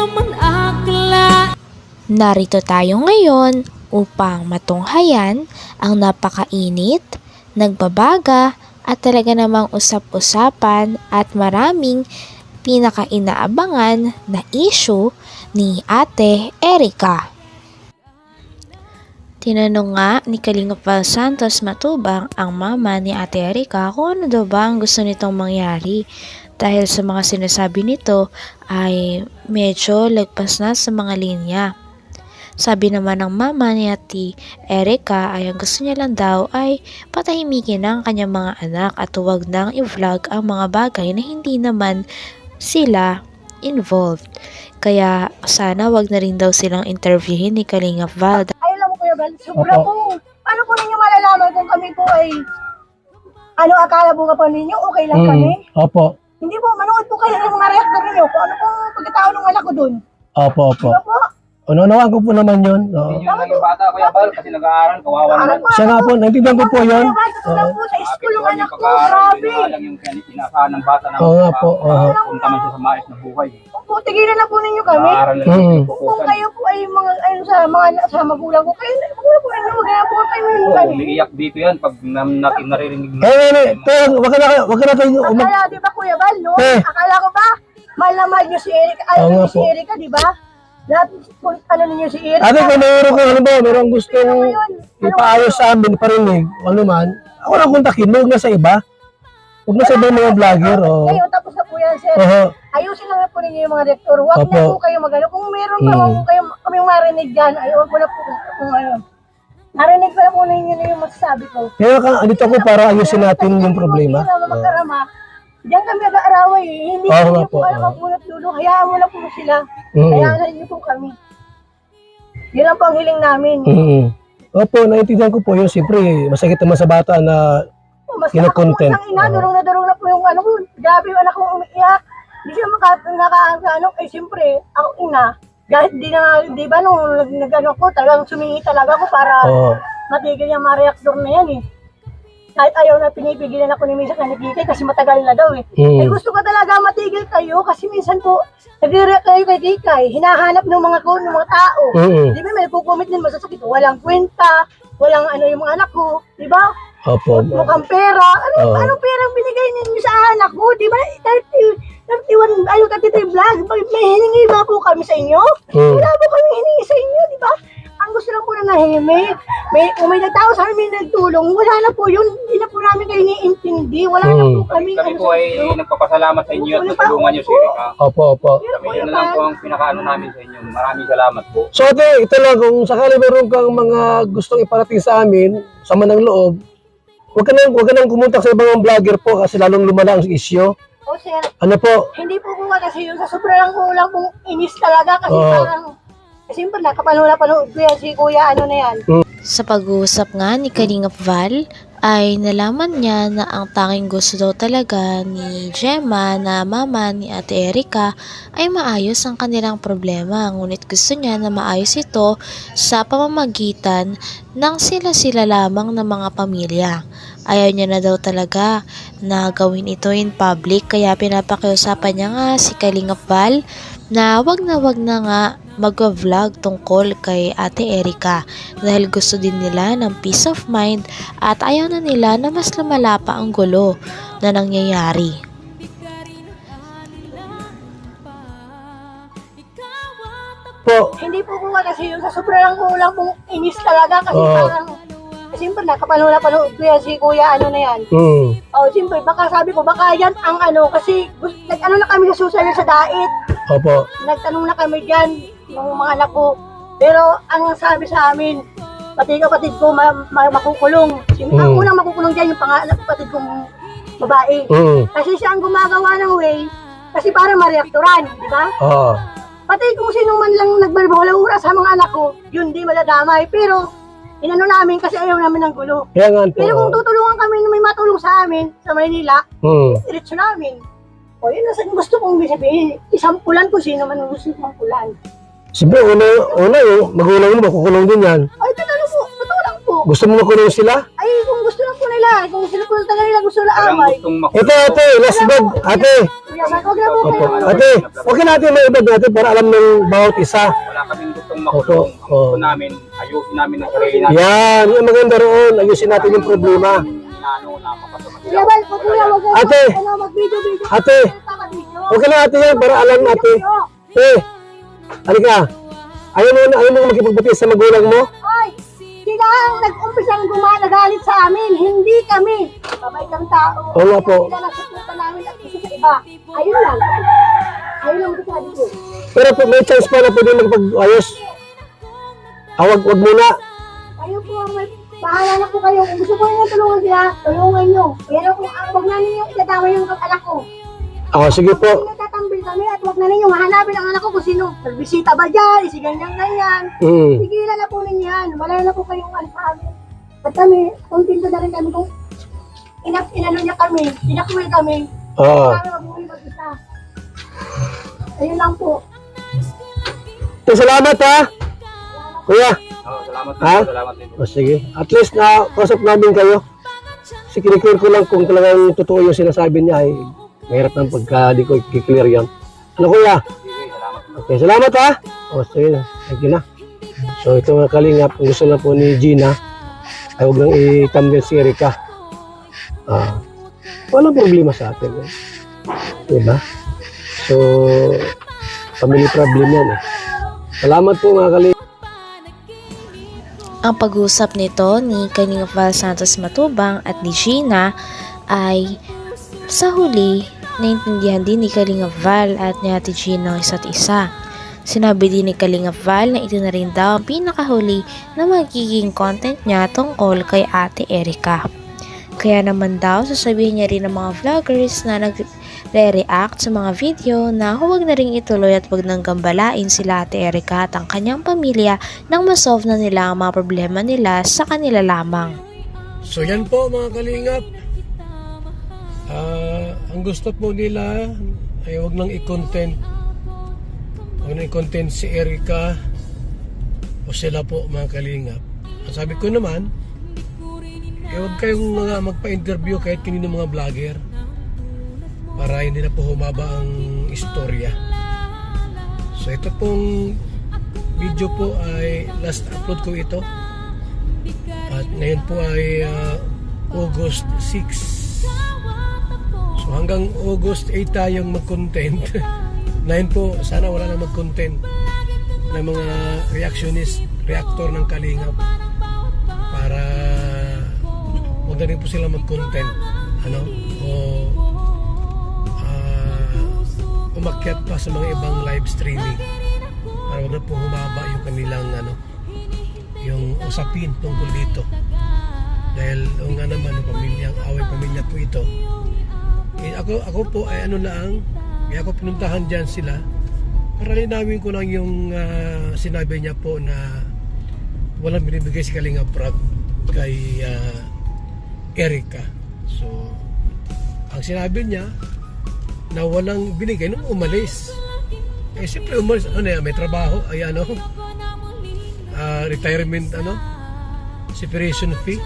naman akla. Narito tayo ngayon upang matunghayan ang napakainit, nagbabaga at talaga namang usap-usapan at maraming pinaka-inaabangan na issue ni Ate Erica. Tinanong nga ni Kalingap Val Santos Matubang ang mama ni Ate Erica kung ano daw ba ang gusto nitong mangyari dahil sa mga sinasabi nito ay medyo lagpas na sa mga linya. Sabi naman ng mama ni Ate Erica ay ang gusto niya lang daw ay patahimikin ang kanyang mga anak at huwag nang i-vlog ang mga bagay na hindi naman sila involved. Kaya sana wag na rin daw silang interviewin ni Kalingap Val. Sobra po. Paano po ninyo malalaman kung kami po ay akala po ka po ninyo, okay lang kami? Opo. Hindi po, manood po kayo ng mga reactor ninyo kung ano pong pagkatao ng anak ko dun. Opo. Diba po? Unawaan ko po naman yun. Hindi nyo lang yung bata, Kuya Bal, kasi nag-aaral, kawawa naman. Siya nga po, naintindihan ko po yun. Tulad po sa school ng anak ko, grabe. Lang yung inaasahan ng bata na Oo nga po. punta man siya sa maayos na buhay. Kung tigilan na po ninyo kami, Nag-aaral na kung kayo po ay sa magulang ko, kayo na po ninyo, wag na po kayo ninyo Oo, kami. umiiyak dito yan pag natin naririnig mo. Pero wag ka na kayo Akala, di ba Kuya Bal, no? Akala ko ba, mahal na mahal niyo si Erica, ayaw niyo si Erica, di ba? Lahat, kung ano ninyo si Erica. Ate, kung mayroong gustong ipaayos sa amin, parinig, ano man, ako na kontakin, huwag na sa iba. Huwag na sa ibang mga vlogger. Kayo, tapos na po yan, sir. Ayusin lang na po ninyo yung mga rektor. Huwag na po kayo magano. Kung meron pa kung kayo kami marinig dyan, ayun ko na po kung ano. Narinig ko na po ninyo na yung masasabi ko. Kaya andito ako para ayusin natin yung problema. Magkarama, diyan kami nag-aaraway. Hindi ko niyo po alam ang punot dulo. Hayaan mo na po sila. Hayaan niyo po kami. Yun lang po ang hiling namin. Opo, naiintindihan ko po yun. Siyempre, masakit naman sa bata na kinokontent. Mas ina, durong na po yung ano ko. Grabe yung anak kong umiiyak. Hindi siya ano, siyempre, ako ina. Kahit di ba nung nag-ano ko, talagang sumingi talaga ako para matigil yung mga reaktor na yan eh. Kahit ayaw na pinipigilan ako ni minsan na Kikay kasi matagal na daw eh. Eh gusto ko talaga matigil kayo kasi minsan po, nagre-react kayo kay Kikay, hinahanap ng mga tao. Di ba may nagpo-comment din masasakit, walang kwenta, walang ano yung mga anak ko, di ba? Opo. Mukhang pera. Anong perang binigay ninyo sa anak ko? Di ba? 31, 33 vlog. May hiningi ba po kami sa inyo? Wala po kami hiningi sa inyo, di ba? Ang gusto lang po na nahimik. Kung may nagtao sa amin, may nagtulong. Wala na po yun. Hindi na po namin kayo iniintindi. Wala na po kami. Kami po ay nagpapasalamat sa inyo at natulungan nyo si Erica. Opo. Kami yun lang po ang pinakaano namin sa inyo. Maraming salamat po. So ate, ito lang, kung sakali meron kang mga gustong iparating sa amin, sama ng loob, huwag ka nang kumuntak sa ibang vlogger po kasi lalong lumala ang issue. O sir, Ano po? hindi po ko kasi yung sa sobrang kulang pong inis talaga kasi parang, siyempre nakapanood ko yan si kuya, ano na yan. Sa pag-uusap nga ni Kalingap Val ay nalaman niya na ang tanging gusto daw talaga ni Gemma na mama ni Ate Erica ay maayos ang kanilang problema. Ngunit gusto niya na maayos ito sa pamamagitan ng sila-sila lamang na mga pamilya. Ayaw niya na daw talaga na gawin ito in public kaya pinapakiusapan niya nga si Kalingap Val na wag na nga mag-vlog tungkol kay Ate Erica dahil gusto din nila ng peace of mind at ayaw na nila na mas lumala pa ang gulo na nangyayari. Hindi po ko kasi yung sa sobrang kulang pong inis talaga kasi parang, siyempre nakapanood ko yan si kuya, ano na yan. Siyempre, baka sabi ko, baka yan ang ano, kasi nag-ano na kami sa susunod sa dait. Opo. Nagtanong na kami dyan, ng mga anak ko. Pero ang sabi sa amin, pati kapatid ko makukulong. Ang unang makukulong dyan yung kapatid kong babae. Kasi siya ang gumagawa ng way, kasi para ma-reaktoran, di ba? Pati kung sino man lang nagbalbawala sa mga anak ko, yun di maladamay. Pero inano namin kasi ayaw namin ng gulo. Pero kung tutulungan kami na may matulong sa amin, sa Maynila, diretso namin. O yun ang gusto kong sabihin, isampulan ko sino man ang gusto sampulan. Siyempre, una magulang mo, makukulong din yan. Ay, totoo po, totoo lang po. po. Gusto mo makulong sila? Ay, kung gusto lang po nila, kung sila po talaga nila gusto lang Walang amay. gustong Ito, ate, last word. Ate, Kuya Van, huwag na po opo. kayo. Ate, okay natin may ibag natin para alam ng bawat isa. Wala kaming gustong makulong. Ang Opo. gusto namin, ayusin namin ang sarili namin. Yan, yung maganda roon. Ayusin natin yung problema. Inaano na mapasama Kuya Van, huwag kuya, huwag na Ate. mag-video. Ate. Okay na ate yan, para alam natin. Halika. Ayaw mo makipagbati sa magulang mo? Ay, sila ang nag-umpisang nagalit sa amin, hindi kami. Babay kang tao. Oo nga po. Sila nagsusunta namin at gusto sa iba. Ayun lang. Ayun lang masasabi ko. Pero may chance pa na pwede magpag-ayos. Wag muna. Kayo po ang may bahala na po kayo. Kung gusto po nyo tulungan sila, tulungan nyo. Pero kung wag na ninyo itatama yung anak ko. Sige po. Kung natatambil kami at wag na ninyo mahanapin ang anak ko kung sino. Nagbisita ba dyan? Isi ganyan. Tigilan na po ninyo yan. Wala na po kayong ano sa amin. At kami, kontento na rin kami kung inano niya kami, inakuwi kami. Kami mag-uwi mag-isa. Ayun lang po. Salamat ha. Kuya. Salamat Ha? din. Salamat din. Sige. At least na kausap namin kayo. Kasi kiniklear ko lang kung talagang totoo yung sinasabi niya ay mahirap ng pagka di ko i-clear yan. Ano kuya? Sige, salamat. Okay, salamat ha. Sige. Thank you na. So ito mga kalingap, kung gusto na po ni Gina, ay huwag nang itambil si Erica. Walang problema sa atin. Diba? So, family problem yan eh. Salamat po mga kalingap. Ang pag-uusap nito ni Kalinga Val Santos Matubang at ni Gina ay sa huli, naintindihan din ni Kalinga Val at ni Ate Gina ang isa't isa. Sinabi din ni Kalinga Val na ito na rin daw ang pinakahuli na magiging content niya tungkol kay Ate Erica. Kaya naman daw sasabihin niya rin ng mga vloggers na nagre-react sa mga video na huwag na rin ituloy at huwag nang gambalain sila Ate Erica at ang kanyang pamilya nang masolve na nila ang mga problema nila sa kanila lamang. So yan po mga kalingap. Ang gusto po nila ay huwag nang i-content. Huwag nang i-content si Erica o sila po mga kalingap. Ang sabi ko naman, huwag kayong mga magpa-interview kahit kanino mga vlogger para hindi na po humaba ang istorya. So ito pong video po ay last upload ko ito. At ngayon po ay August 6. So hanggang August 8 tayong mag-content. 9 po, sana wala na mag-content na mga reactor ng Kalingap para huwag na rin po sila mag-content umakyat pa sa mga ibang live streaming para huwag na po humaba yung kanilang yung usapin tungkol dito dahil nga naman ang away pamilya po ito. Ako po ay kaya ako pinuntahan dyan sila para linawin ko lang yung sinabi niya po na walang binibigay si Kalinga Prab kay Erica. So ang sinabi niya na walang binigay nung umalis. Siyempre umalis, may trabaho, retirement, separation fee.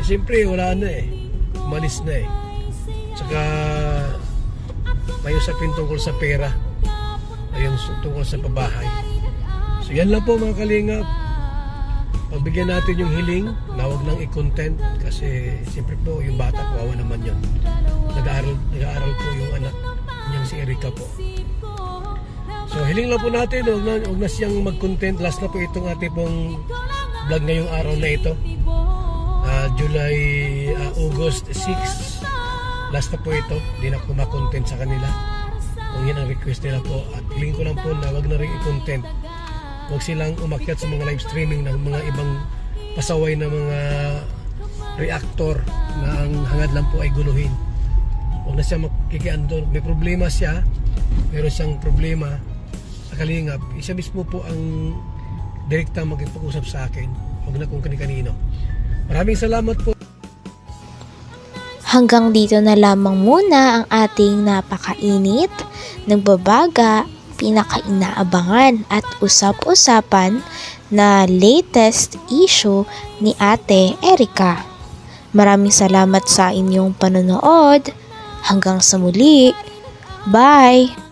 Siyempre wala na umalis na Tsaka may usapin tungkol sa pera, ayun tungkol sa pabahay. So yan lang po mga kalingap. Pagbigyan natin yung hiling na huwag nang i-content kasi siyempre po yung bata, kawawa naman yun. Nag-aaral po yung anak niyang si Erica po. So hiling lang po natin, huwag na siyang mag-content. Last na po itong ating pong vlog ngayong araw na ito. August 6. Last na po ito, hindi na po ma-content sa kanila. Kung yan ang request nila po. At hiling ko lang po na huwag na rin i-content. Huwag silang umakyat sa mga live streaming ng mga ibang pasaway na mga reactor na ang hangad lang po ay guluhin. Huwag na siya makikian doon. May problema siya, meron siyang problema sa Kalingap. Siya mismo po ang direkta magpag-usap sa akin. Huwag na kung kani-kanino. Maraming salamat po. Hanggang dito na lamang muna ang ating napakainit, nagbabaga, pinakainaabangan at usap-usapan na latest issue ni Ate Erica. Maraming salamat sa inyong panonood. Hanggang sa muli. Bye!